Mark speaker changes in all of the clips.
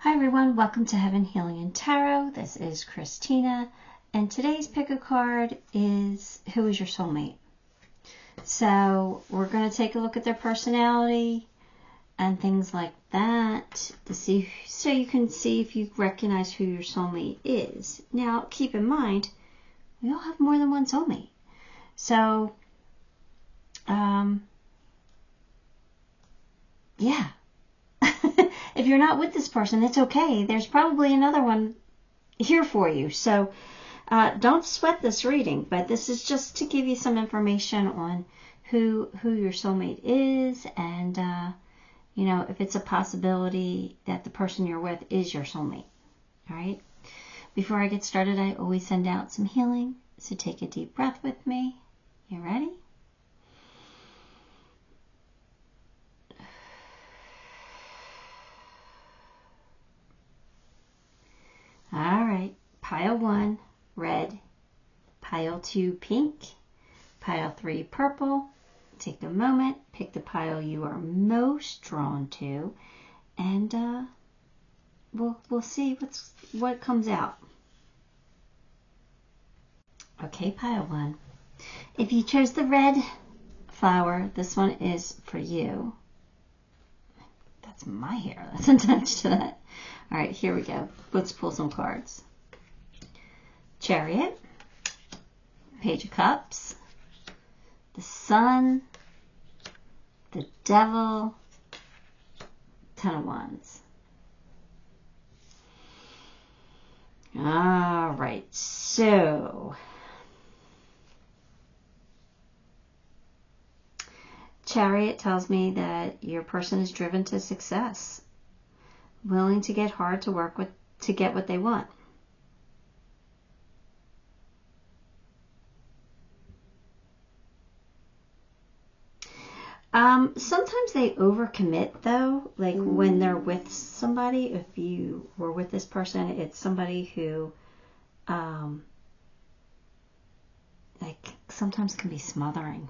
Speaker 1: Hi everyone, welcome to Heaven Healing and Tarot. This is Christina, and today's pick a card is who is your soulmate. So we're going to take a look at their personality and things like that to see, so you can see if you recognize who your soulmate is. Now keep in mind, we all have more than one soulmate. So, yeah. If you're not with this person, it's okay. There's probably another one here for you. So don't sweat this reading, but this is just to give you some information on who your soulmate is, and you know, if it's a possibility that the person you're with is your soulmate. All right. Before I get started, I always send out some healing. So take a deep breath with me. You ready? All right, pile 1, red, pile 2, pink, pile 3, purple. Take a moment, pick the pile you are most drawn to, and we'll see what comes out. Okay, pile 1. If you chose the red flower, this one is for you. That's my hair that's attached to that. All right, here we go. Let's pull some cards. Chariot, Page of Cups, the Sun, the Devil, Ten of Wands. All right, so Chariot tells me that your person is driven to success, willing to get hard to work with to get what they want. Sometimes they overcommit though, like when they're with somebody. If you were with this person, it's somebody who like sometimes can be smothering.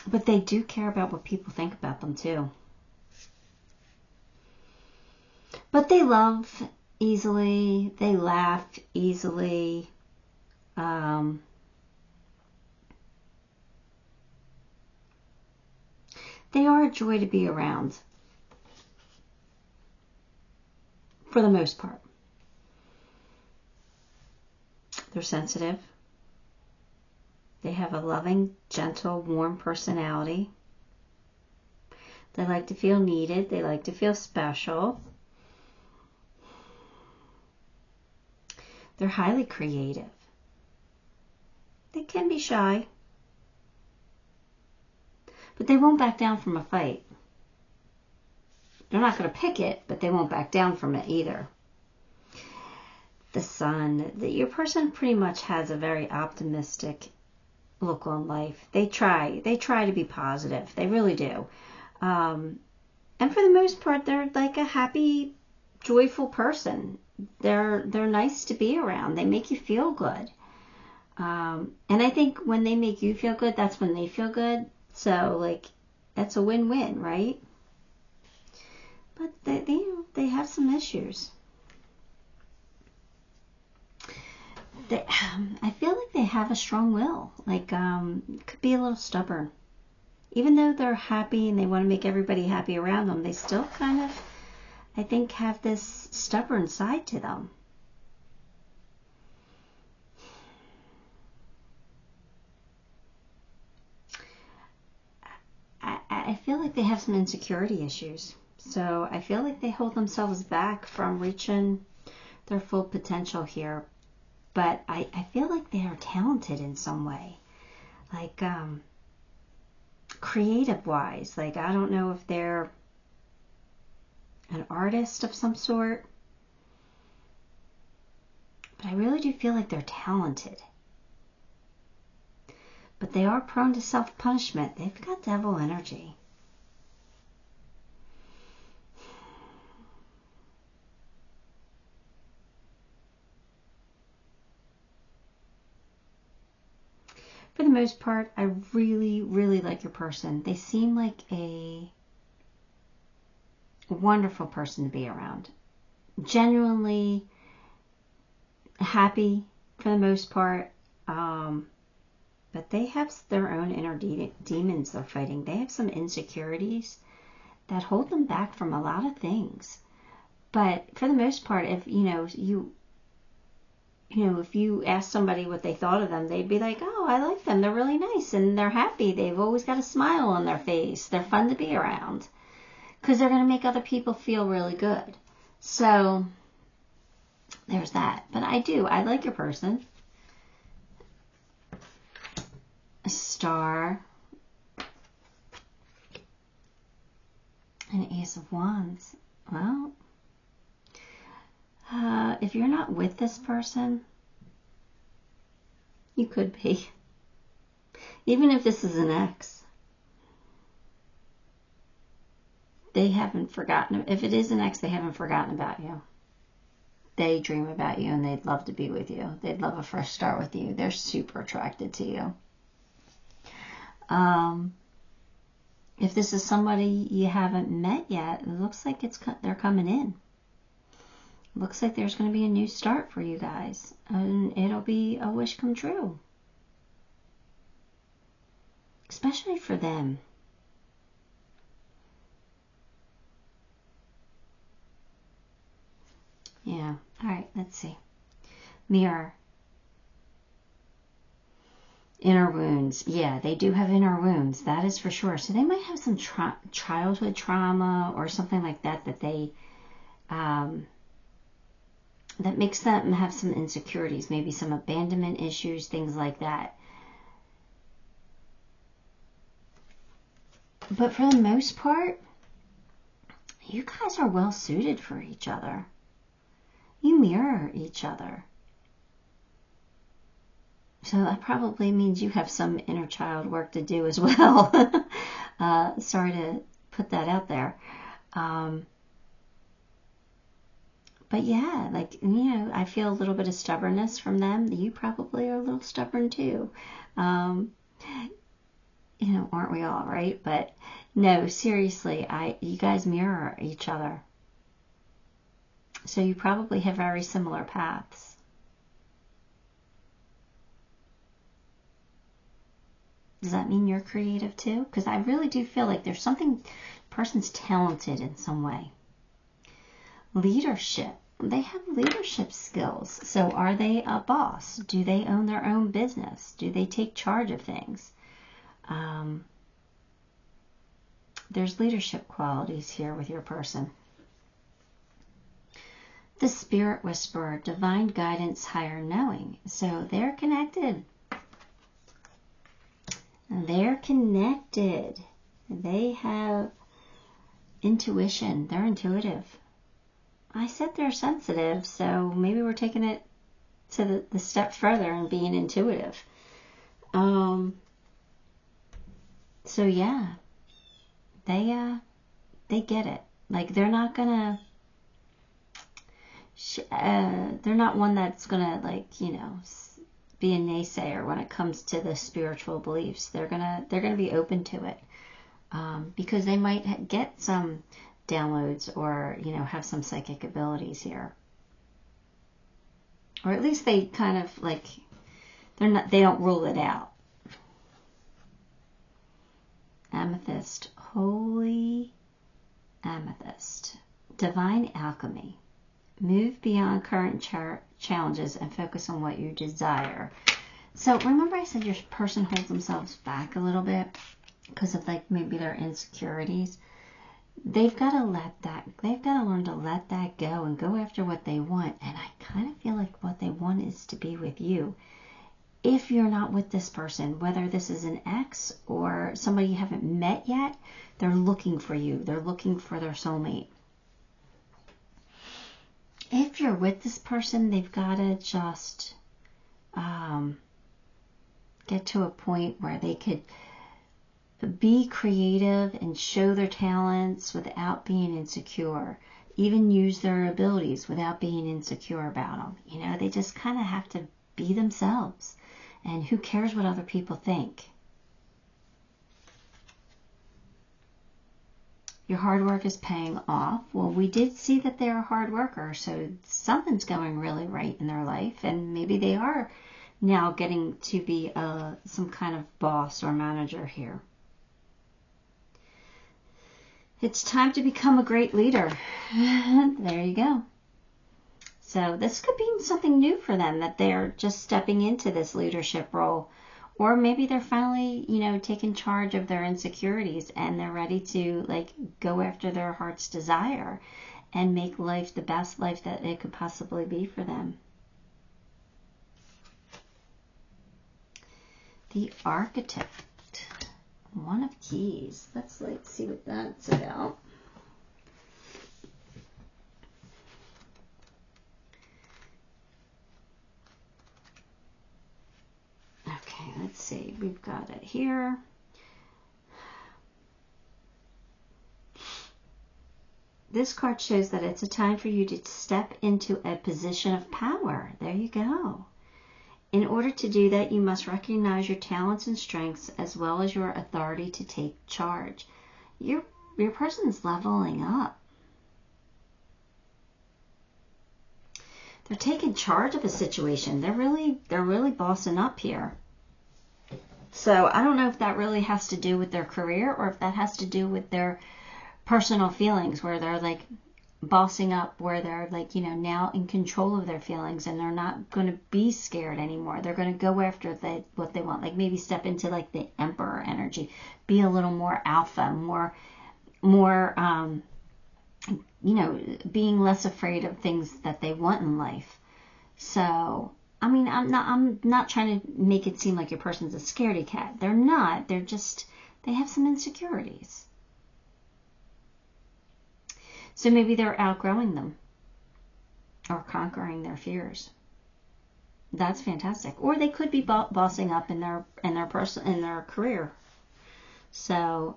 Speaker 1: But they do care about what people think about them too. But they love easily, they laugh easily. They are a joy to be around, for the most part. They're sensitive. They have a loving, gentle, warm personality. They like to feel needed. They like to feel special. They're highly creative. They can be shy, but they won't back down from a fight. They're not going to pick it, but they won't back down from it either. The Sun, your person pretty much has a very optimistic look on life. They try to be positive. They really do. And for the most part, they're like a happy, joyful person. They're nice to be around. They make you feel good. And I think when they make you feel good, that's when they feel good. So like, that's a win-win, right? But they have some issues. I feel like they have a strong will. Like, could be a little stubborn. Even though they're happy and they want to make everybody happy around them, they still kind of, I think, have this stubborn side to them. I feel like they have some insecurity issues. So I feel like they hold themselves back from reaching their full potential here. But I feel like they are talented in some way. Like, creative-wise. Like, I don't know if they're an artist of some sort. But I really do feel like they're talented. But they are prone to self-punishment. They've got devil energy. For the most part, I really, really like your person. They seem like a wonderful person to be around. Genuinely happy for the most part. But they have their own inner demons they're fighting. They have some insecurities that hold them back from a lot of things. But for the most part, if if you ask somebody what they thought of them, they'd be like, oh, I like them. They're really nice and they're happy. They've always got a smile on their face. They're fun to be around because they're going to make other people feel really good. So there's that. But I like your person. A star, an Ace of Wands. Well, if you're not with this person, you could be. Even if this is an ex, they haven't forgotten. If it is an ex, they haven't forgotten about you. They dream about you and they'd love to be with you. They'd love a fresh start with you. They're super attracted to you. If this is somebody you haven't met yet, it looks like they're coming in. It looks like there's going to be a new start for you guys. And it'll be a wish come true. Especially for them. Yeah. All right, let's see. Mirror. Inner wounds. Yeah, they do have inner wounds. That is for sure. So they might have some childhood trauma or something like that they that makes them have some insecurities, maybe some abandonment issues, things like that. But for the most part, you guys are well suited for each other. You mirror each other. So that probably means you have some inner child work to do as well. Sorry to put that out there. But yeah, I feel a little bit of stubbornness from them. You probably are a little stubborn too. Aren't we all, right? But no, seriously, you guys mirror each other. So you probably have very similar paths. Does that mean you're creative too? Because I really do feel like there's something, person's talented in some way. Leadership. They have leadership skills. So are they a boss? Do they own their own business? Do they take charge of things? There's leadership qualities here with your person. The Spirit Whisperer, divine guidance, higher knowing. So they're connected. They're connected. They have intuition. They're intuitive. I said they're sensitive, so maybe we're taking it to the step further and being intuitive. So yeah, they get it. Like they're not gonna. They're not one that's gonna be a naysayer when it comes to the spiritual beliefs. They're gonna be open to it because they might get some downloads or have some psychic abilities here, or at least they kind of they don't rule it out. Amethyst, holy amethyst, divine alchemy. Move beyond current challenges and focus on what you desire. So remember I said your person holds themselves back a little bit because of maybe their insecurities. They've got to learn to let that go and go after what they want. And I kind of feel like what they want is to be with you. If you're not with this person, whether this is an ex or somebody you haven't met yet, they're looking for you. They're looking for their soulmate. If you're with this person, they've got to just get to a point where they could be creative and show their talents without being insecure. Even use their abilities without being insecure about them. They just kind of have to be themselves And who cares what other people think? Your hard work is paying off. Well, we did see that they're a hard worker, so something's going really right in their life, and maybe they are now getting to be some kind of boss or manager here. It's time to become a great leader. There you go. So this could be something new for them, that they're just stepping into this leadership role. Or maybe they're finally, taking charge of their insecurities and they're ready to go after their heart's desire and make life the best life that it could possibly be for them. The Architect, One of Keys. Let's see what that's about. Okay, let's see. We've got it here. This card shows that it's a time for you to step into a position of power. There you go. In order to do that, you must recognize your talents and strengths as well as your authority to take charge. Your person's leveling up. They're taking charge of a situation. They're really bossing up here. So I don't know if that really has to do with their career or if that has to do with their personal feelings, where they're bossing up, where they're now in control of their feelings and they're not going to be scared anymore. They're going to go after what they want, maybe step into the Emperor energy, be a little more alpha, more being less afraid of things that they want in life. So, I'm not trying to make it seem like your person's a scaredy cat. They're not. They have some insecurities. So maybe they're outgrowing them or conquering their fears. That's fantastic. Or they could be bossing up in their career. So,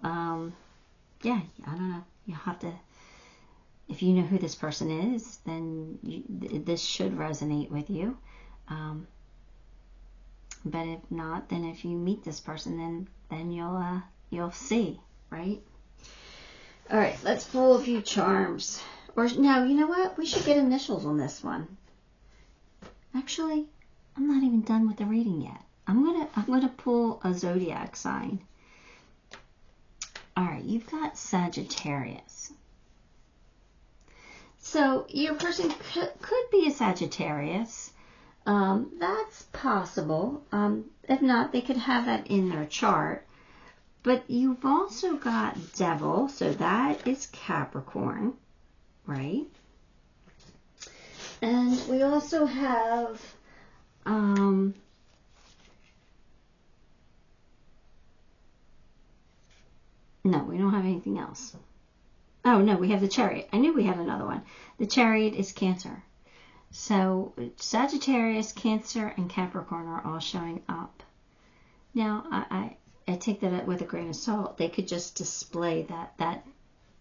Speaker 1: yeah, I don't know. You'll have to. If you know who this person is, then this should resonate with you. But if not, then if you meet this person, then you'll see, right? All right, let's pull a few charms. Or no, you know what? We should get initials on this one. Actually, I'm not even done with the reading yet. I'm gonna pull a zodiac sign. All right, you've got Sagittarius. So your person could be a Sagittarius. That's possible. If not, they could have that in their chart. But you've also got Devil, so that is Capricorn, right? And we also have no, we don't have anything else. Oh, no, we have the Chariot. I knew we had another one. The Chariot is Cancer. So Sagittarius, Cancer, and Capricorn are all showing up. Now, I take that with a grain of salt. They could just display that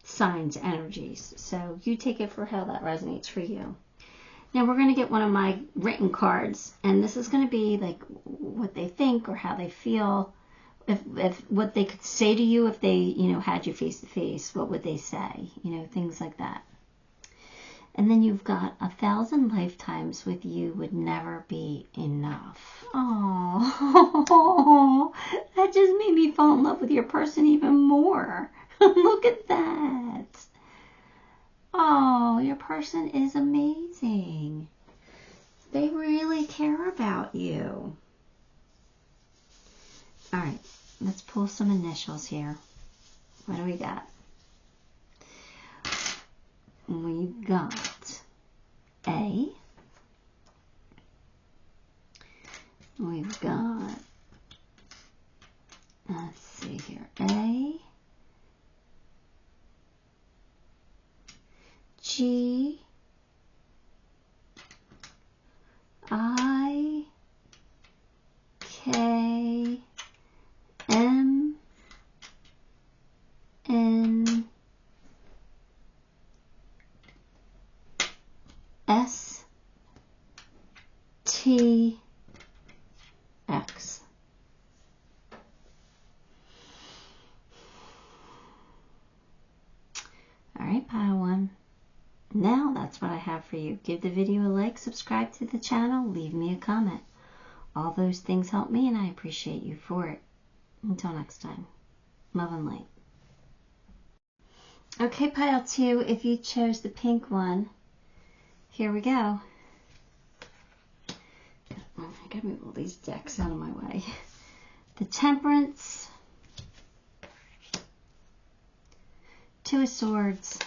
Speaker 1: sign's energies. So you take it for how that resonates for you. Now we're going to get one of my written cards. And this is going to be what they think or how they feel. If what they could say to you if they, had you face to face, what would they say? Things like that. And then you've got 1,000 lifetimes with you would never be enough. Oh, that just made me fall in love with your person even more. Look at that. Oh, your person is amazing. They really care about you. All right, let's pull some initials here. What do we got? We've got A. We've got, let's see here, A, G, I, K, M, N, S, T, X. now, that's what I have for you. Give the video a like, subscribe to the channel, leave me a comment. All those things help me, and I appreciate you for it. Until next time, love and light. Okay, pile 2, if you chose the pink one, here we go. I gotta move all these decks out of my way. The Temperance, Two of Swords,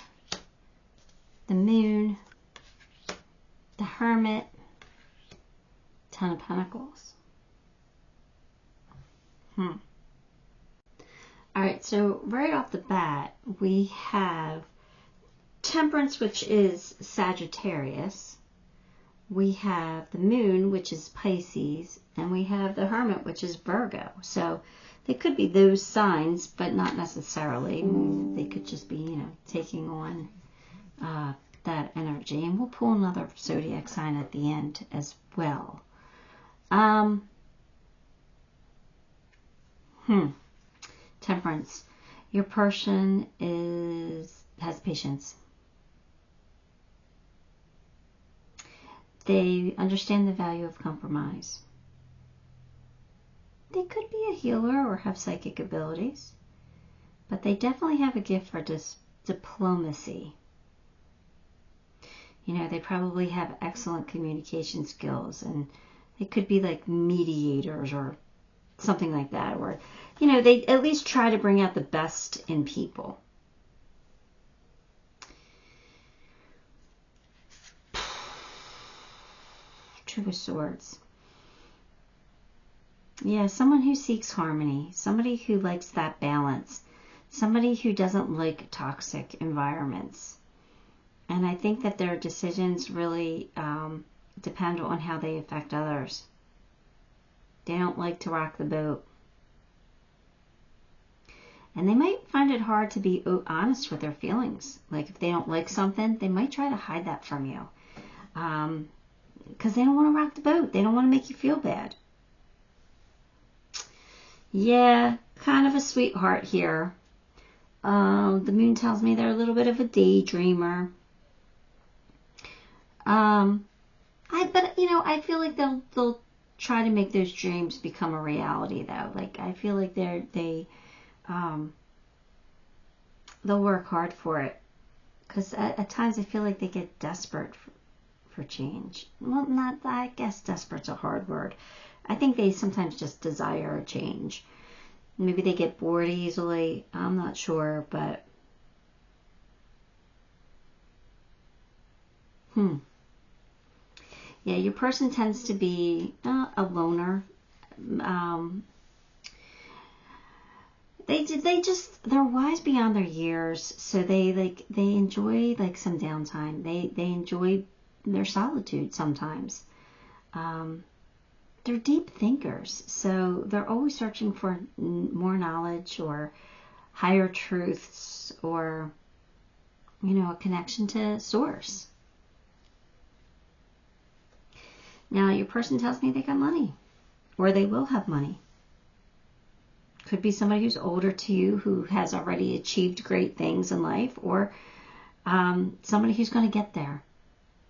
Speaker 1: the Moon, the Hermit, Ten of Pentacles. Alright, so right off the bat, we have Temperance, which is Sagittarius. We have the Moon, which is Pisces. And we have the Hermit, which is Virgo. So they could be those signs, but not necessarily. They could just be, you know, taking on that energy. And we'll pull another zodiac sign at the end as well. Temperance. Your person has patience. They understand the value of compromise. They could be a healer or have psychic abilities, but they definitely have a gift for diplomacy. You know, they probably have excellent communication skills, and they could be like mediators or something like that, or, you know, they at least try to bring out the best in people. Two of Swords. Yeah, someone who seeks harmony, somebody who likes that balance, somebody who doesn't like toxic environments. And I think that their decisions really depend on how they affect others. They don't like to rock the boat. And they might find it hard to be honest with their feelings. Like if they don't like something, they might try to hide that from you. Because they don't want to rock the boat. They don't want to make you feel bad. Yeah, kind of a sweetheart here. The Moon tells me they're a little bit of a daydreamer. But you know, I feel like they'll try to make those dreams become a reality, though. Like I feel like they'll work hard for it. Because at times I feel like they get desperate for change. Well, not, I guess desperate's a hard word. I think they sometimes just desire a change. Maybe they get bored easily. I'm not sure, but yeah, your person tends to be a loner. They're wise beyond their years, so they enjoy like some downtime. They enjoy their solitude sometimes. They're deep thinkers, so they're always searching for more knowledge or higher truths, or, you know, a connection to source. Now, your person tells me they got money, or they will have money. Could be somebody who's older to you who has already achieved great things in life, or somebody who's going to get there.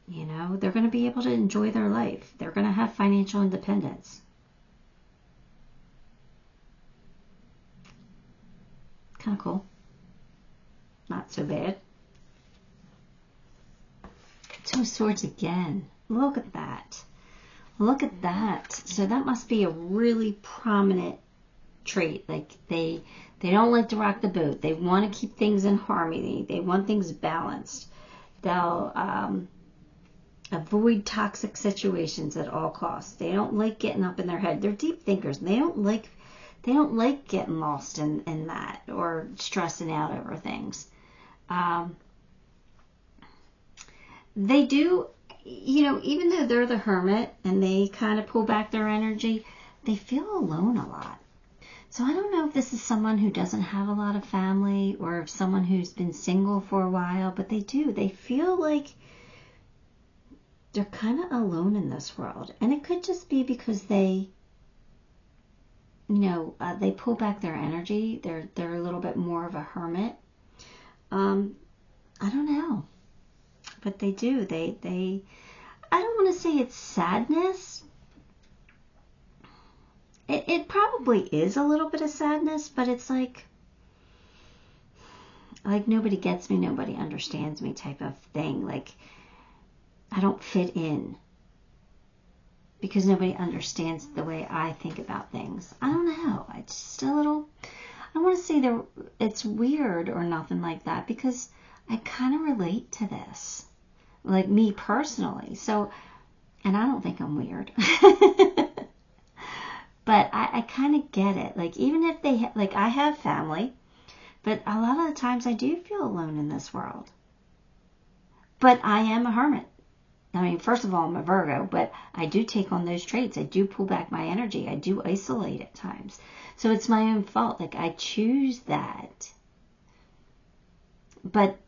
Speaker 1: You know, they're going to be able to enjoy their life. They're going to have financial independence. Kind of cool. Not so bad. Two of Swords again. Look at that. Look at that. So that must be a really prominent trait. Like they don't like to rock the boat. They want to keep things in harmony. They want things balanced. They'll avoid toxic situations at all costs. They don't like getting up in their head. They're deep thinkers. They don't like getting lost in that or stressing out over things. They do, you know, even though they're the Hermit and they kind of pull back their energy, they feel alone a lot. So I don't know if this is someone who doesn't have a lot of family, or if someone who's been single for a while, but they do. They feel like they're kind of alone in this world. And it could just be because they, you know, they pull back their energy. They're a little bit more of a hermit. I don't know. But they do. I don't want to say it's sadness. It probably is a little bit of sadness, but it's like nobody gets me, nobody understands me type of thing. Like, I don't fit in because nobody understands the way I think about things. I don't know. It's just a little, I don't want to say it's weird or nothing like that, because I kind of relate to this, like me personally. So, and I don't think I'm weird. But I kind of get it. Like, even if they, like, I have family, but a lot of the times I do feel alone in this world. But I am a hermit. I mean, first of all, I'm a Virgo, but I do take on those traits. I do pull back my energy. I do isolate at times. So it's my own fault. Like, I choose that. But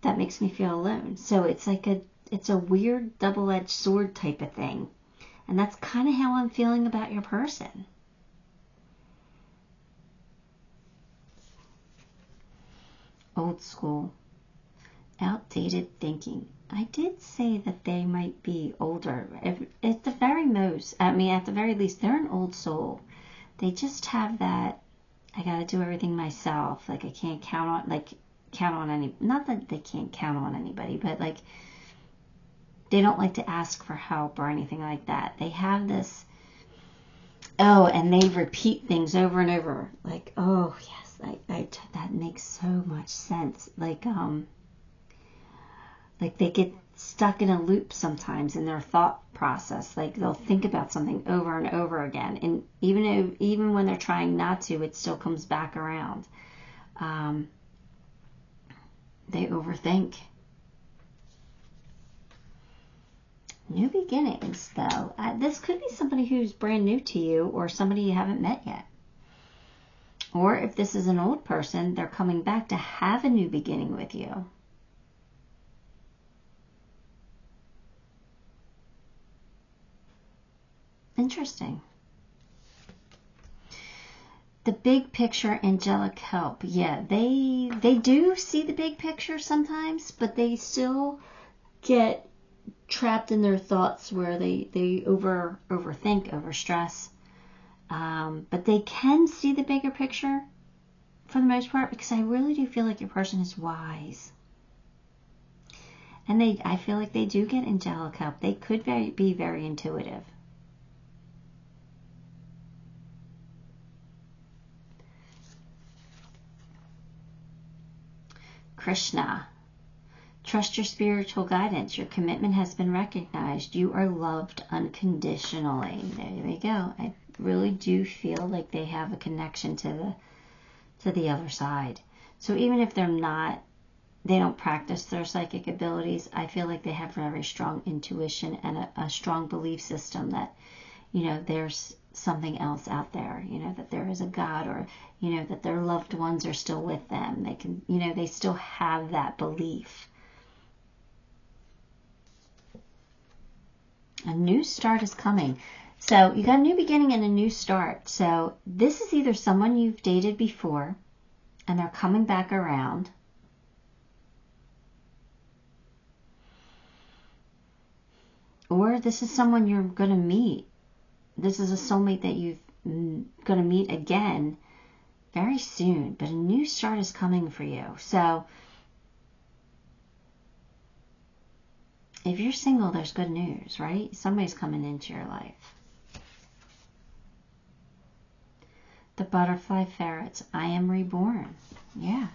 Speaker 1: that makes me feel alone. So it's like it's a weird double-edged sword type of thing. And that's kind of how I'm feeling about your person. Old school. Outdated thinking. I did say that they might be older. At the very most, I mean, at the very least, they're an old soul. They just have that, I got to do everything myself. Like, I can't count on any, not that they can't count on anybody, but like, they don't like to ask for help or anything like that. They have this, and they repeat things over and over. Like, oh, yes, that makes so much sense. Like they get stuck in a loop sometimes in their thought process. Like, they'll think about something over and over again. And even when they're trying not to, it still comes back around. They overthink. New beginnings, though. This could be somebody who's brand new to you, or somebody you haven't met yet. Or if this is an old person, they're coming back to have a new beginning with you. Interesting. The big picture, angelic help. Yeah, they do see the big picture sometimes, but they still get trapped in their thoughts where they overthink, overstress. But they can see the bigger picture for the most part, because I really do feel like your person is wise. And I feel like they do get angelic help. They could be very intuitive. Krishna. Trust your spiritual guidance. Your commitment has been recognized. You are loved unconditionally. There we go. I really do feel like they have a connection to the other side. So even if they don't practice their psychic abilities, I feel like they have very strong intuition and a strong belief system that, there's something else out there, that there is a God, or, that their loved ones are still with them. They can, they still have that belief. A new start is coming. So you got a new beginning and a new start. So this is either someone you've dated before and they're coming back around, or this is someone you're going to meet. This is a soulmate that you're going to meet again very soon. But a new start is coming for you. So if you're single, there's good news, right? Somebody's coming into your life. The butterfly ferrets. I am reborn. Yeah.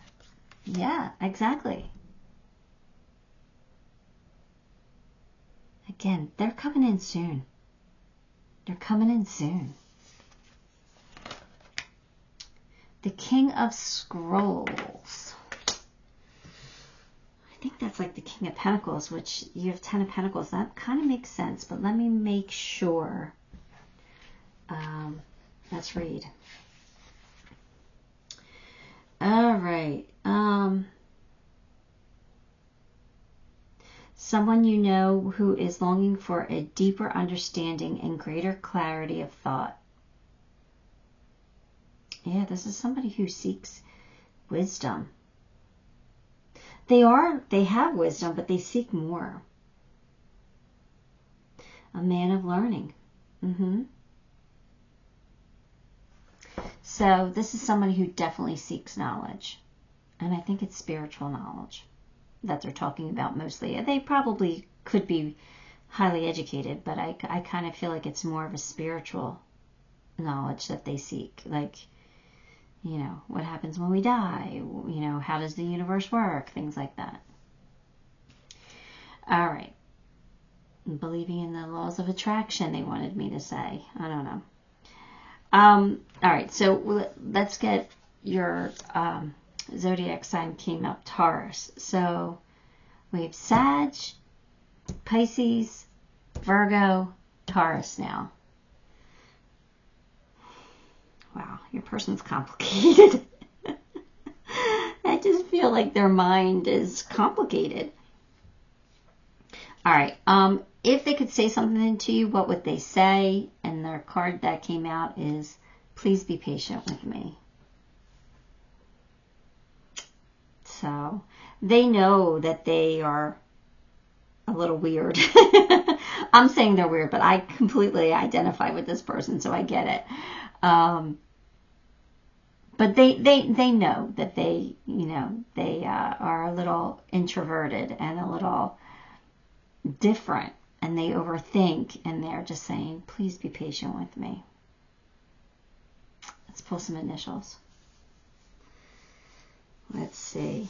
Speaker 1: Yeah, exactly. Again, they're coming in soon. They're coming in soon. The King of Scrolls. I think that's like the King of Pentacles, which you have 10 of Pentacles. That kind of makes sense, but let me make sure. Let's read. All right. Someone you know who is longing for a deeper understanding and greater clarity of thought. Yeah, this is somebody who seeks wisdom. They have wisdom, but they seek more. A man of learning. So this is somebody who definitely seeks knowledge. And I think it's spiritual knowledge that they're talking about mostly. They probably could be highly educated, but I kind of feel like it's more of a spiritual knowledge that they seek. Like, you know, what happens when we die? You know, how does the universe work? Things like that. All right. Believing in the laws of attraction, they wanted me to say. I don't know. All right, so let's get your zodiac sign came up, Taurus. So we have Sag, Pisces, Virgo, Taurus now. Wow, your person's complicated. I just feel like their mind is complicated. All right, if they could say something to you, what would they say? And their card that came out is, please be patient with me. So they know that they are a little weird. I'm saying they're weird, but I completely identify with this person, so I get it. But they know that they, you know, they are a little introverted and a little different, and they overthink, and they're just saying, please be patient with me. Let's pull some initials. Let's see.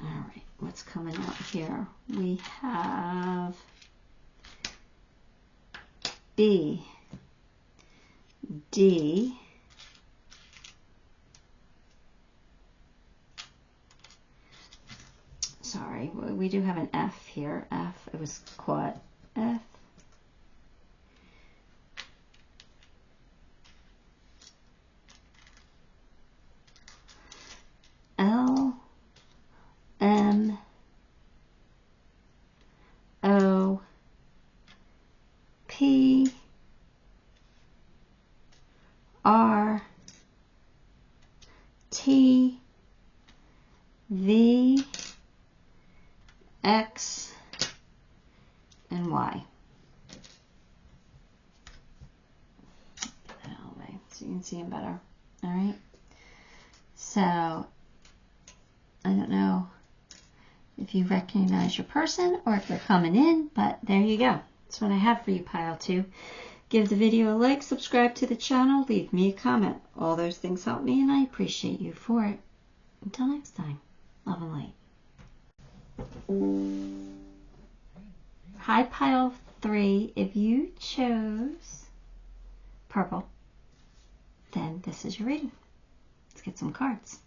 Speaker 1: All right, what's coming out here? We have B, D, sorry, we do have an F here. F, it was caught. F, L, M, O, P, R, T, V, X, and Y. Get that out of the way so you can see them better. All right. So, I don't know if you recognize your person or if they're coming in, but there you go. That's what I have for you, Pile 2. Give the video a like, subscribe to the channel, leave me a comment. All those things help me, and I appreciate you for it. Until next time, love and light. Hi, Pile 3. If you chose purple, then this is your reading. Let's get some cards.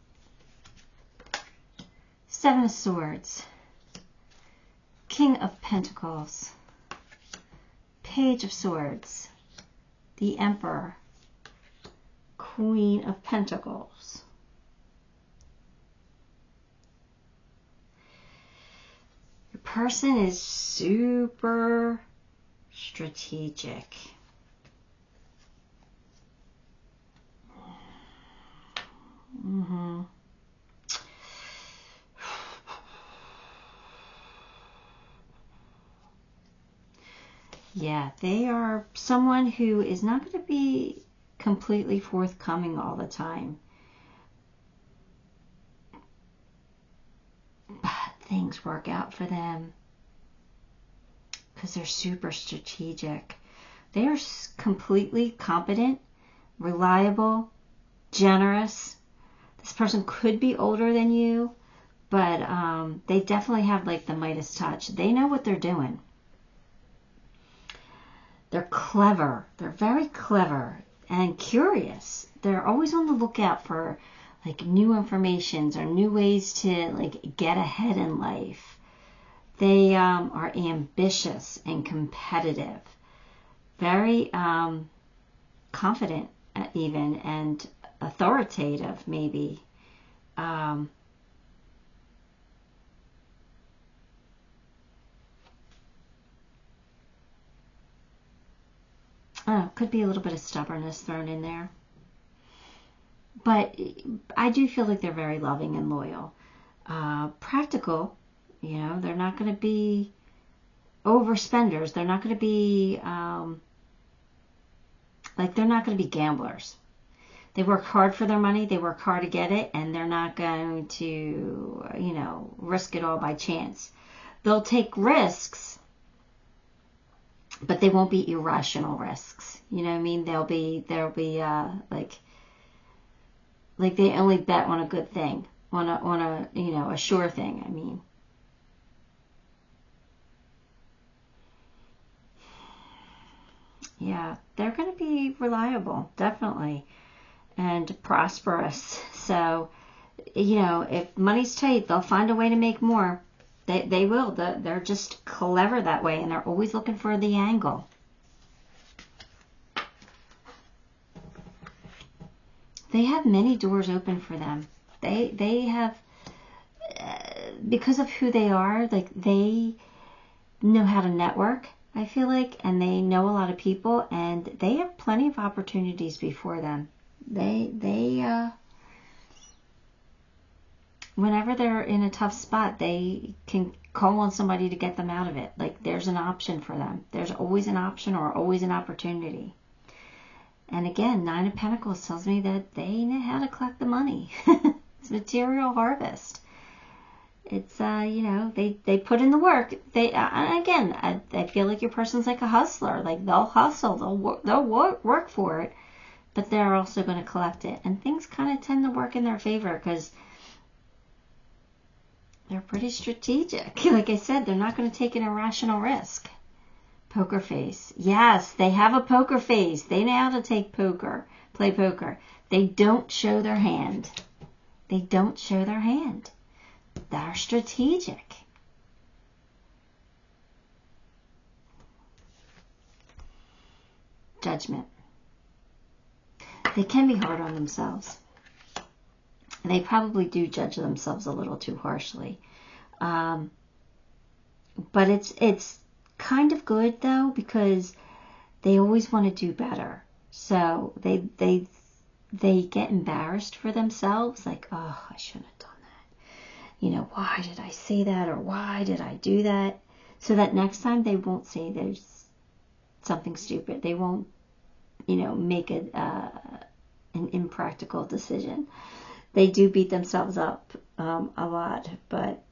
Speaker 1: Seven of Swords, King of Pentacles, Page of Swords, the Emperor, Queen of Pentacles. Your person is super strategic. Yeah, they are someone who is not going to be completely forthcoming all the time. But things work out for them because they're super strategic. They are completely competent, reliable, generous. This person could be older than you, but they definitely have like the Midas touch. They know what they're doing. They're clever. They're very clever and curious. They're always on the lookout for like new informations or new ways to like get ahead in life. They are ambitious and competitive. Very confident even, and authoritative maybe. Could be a little bit of stubbornness thrown in there. But I do feel like they're very loving and loyal. Practical, they're not going to be overspenders. They're not going to be, they're not going to be gamblers. They work hard for their money. They work hard to get it. And they're not going to, risk it all by chance. They'll take risks, but they won't be irrational risks. You know what I mean? They'll be like they only bet on a good thing, on a sure thing. I mean, yeah, they're going to be reliable, definitely, and prosperous. So, if money's tight, they'll find a way to make more. They will. They're just clever that way, and they're always looking for the angle. They have many doors open for them. They have, because of who they are, they know how to network, I feel like, and they know a lot of people, and they have plenty of opportunities before them. Whenever they're in a tough spot, they can call on somebody to get them out of it. There's an option for them. There's always an option or always an opportunity. And again, 9 of Pentacles tells me that they know how to collect the money. It's material harvest. It's, they put in the work. I feel like your person's like a hustler. They'll hustle. They'll work for it. But they're also going to collect it. And things kind of tend to work in their favor because they're pretty strategic. Like I said, they're not going to take an irrational risk. Poker face. Yes, they have a poker face. They know how to play poker. They don't show their hand. They're strategic. Judgment. They can be hard on themselves. They probably do judge themselves a little too harshly. But it's kind of good though, because they always want to do better. So they get embarrassed for themselves, like, oh, I shouldn't have done that. Why did I say that, or why did I do that? So that next time they won't say there's something stupid. They won't, make an impractical decision. They do beat themselves up a lot, but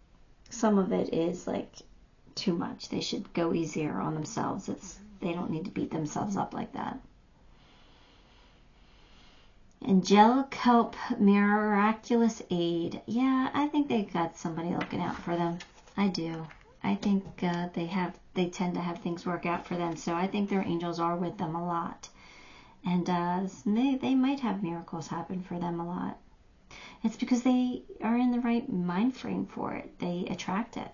Speaker 1: some of it is too much. They should go easier on themselves. They don't need to beat themselves up like that. Angelic help, miraculous aid. Yeah, I think they got somebody looking out for them. I do. I think they tend to have things work out for them. So I think their angels are with them a lot. And they might have miracles happen for them a lot. It's because they are in the right mind frame for it. They attract it.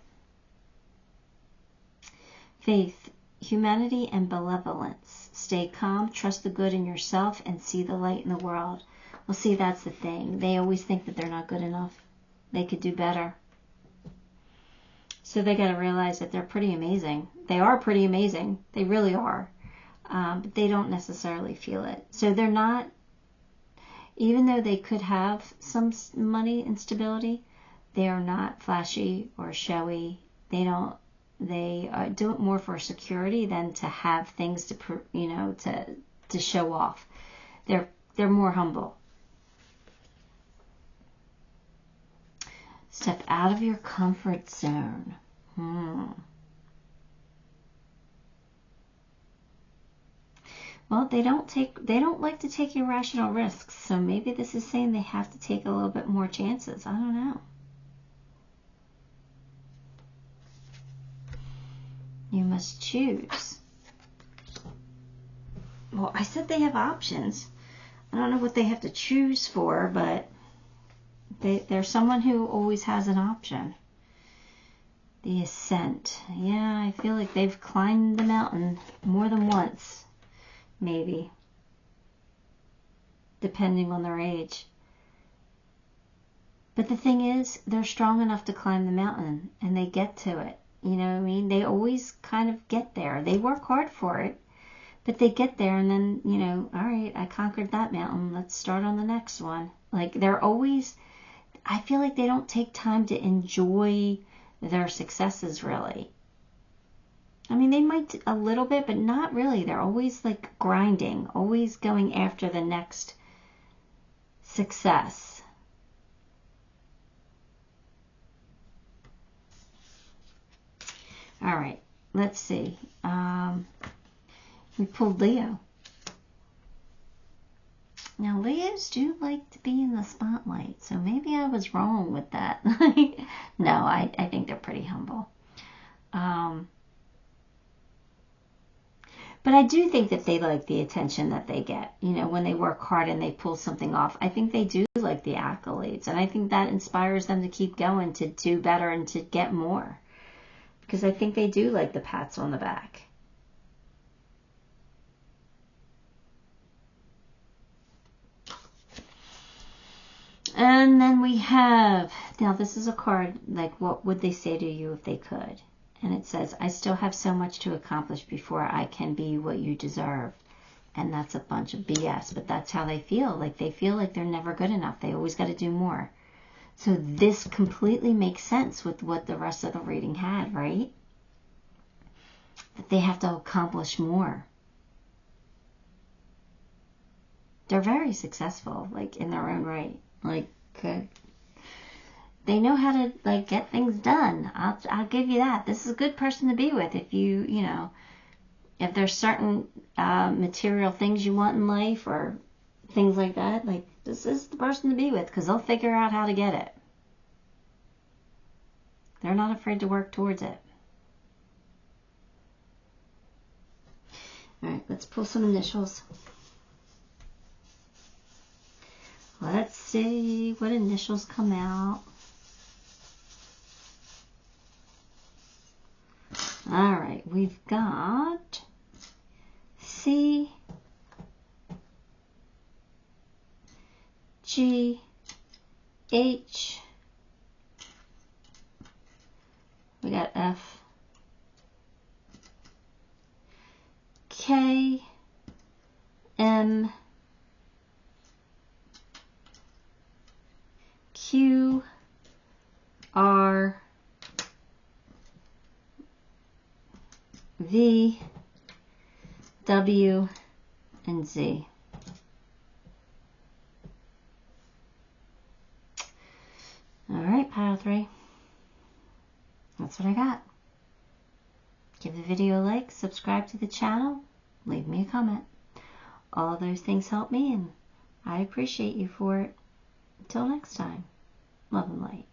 Speaker 1: Faith, humanity, and benevolence. Stay calm, trust the good in yourself, and see the light in the world. Well, see, that's the thing. They always think that they're not good enough. They could do better. So they got to realize that they're pretty amazing. They are pretty amazing. They really are. But they don't necessarily feel it. So they're not, even though they could have some money and stability, they are not flashy or showy. They do it more for security than to have things to show off. They're more humble. Step out of your comfort zone. Well, they don't like to take irrational risks. So maybe this is saying they have to take a little bit more chances. I don't know. You must choose. Well, I said they have options. I don't know what they have to choose for, but they're someone who always has an option. The ascent. Yeah, I feel like they've climbed the mountain more than once, maybe, depending on their age. But the thing is, they're strong enough to climb the mountain, and they get to it. You know what I mean? They always kind of get there. They work hard for it, But they get there and then, you know, all right, I conquered that mountain. Let's start on the next one. Like, they're always, I feel like they don't take time to enjoy their successes, really. I mean, they might a little bit, but not really. They're always like grinding, always going after the next success. All right, let's see. We pulled Leo. Now, Leos do like to be in the spotlight, so maybe I was wrong with that. No, I think they're pretty humble. But I do think that they like the attention that they get. You know, when they work hard and they pull something off, I think they do like the accolades. And I think that inspires them to keep going, to do better and to get more. Because I think they do like the pats on the back. And then we have, now this is a card, like, what would they say to you if they could? And it says, I still have so much to accomplish before I can be what you deserve. And that's a bunch of BS, but that's how they feel. Like, they feel like they're never good enough. They always got to do more. So this completely makes sense with what the rest of the reading had, right? That they have to accomplish more. They're very successful, like, in their own right. Like, they know how to, like, get things done. I'll give you that. This is a good person to be with if you know, if there's certain material things you want in life or things like that. Like, this is the person to be with because they'll figure out how to get it. They're not afraid to work towards it. All right, let's pull some initials. Let's see what initials come out. All right, we've got C, G, H, we got F, K, M, Q, R, V, W, and Z. All right, pile 3. That's what I got. Give the video a like, subscribe to the channel, leave me a comment. All those things help me, and I appreciate you for it. Until next time, love and light.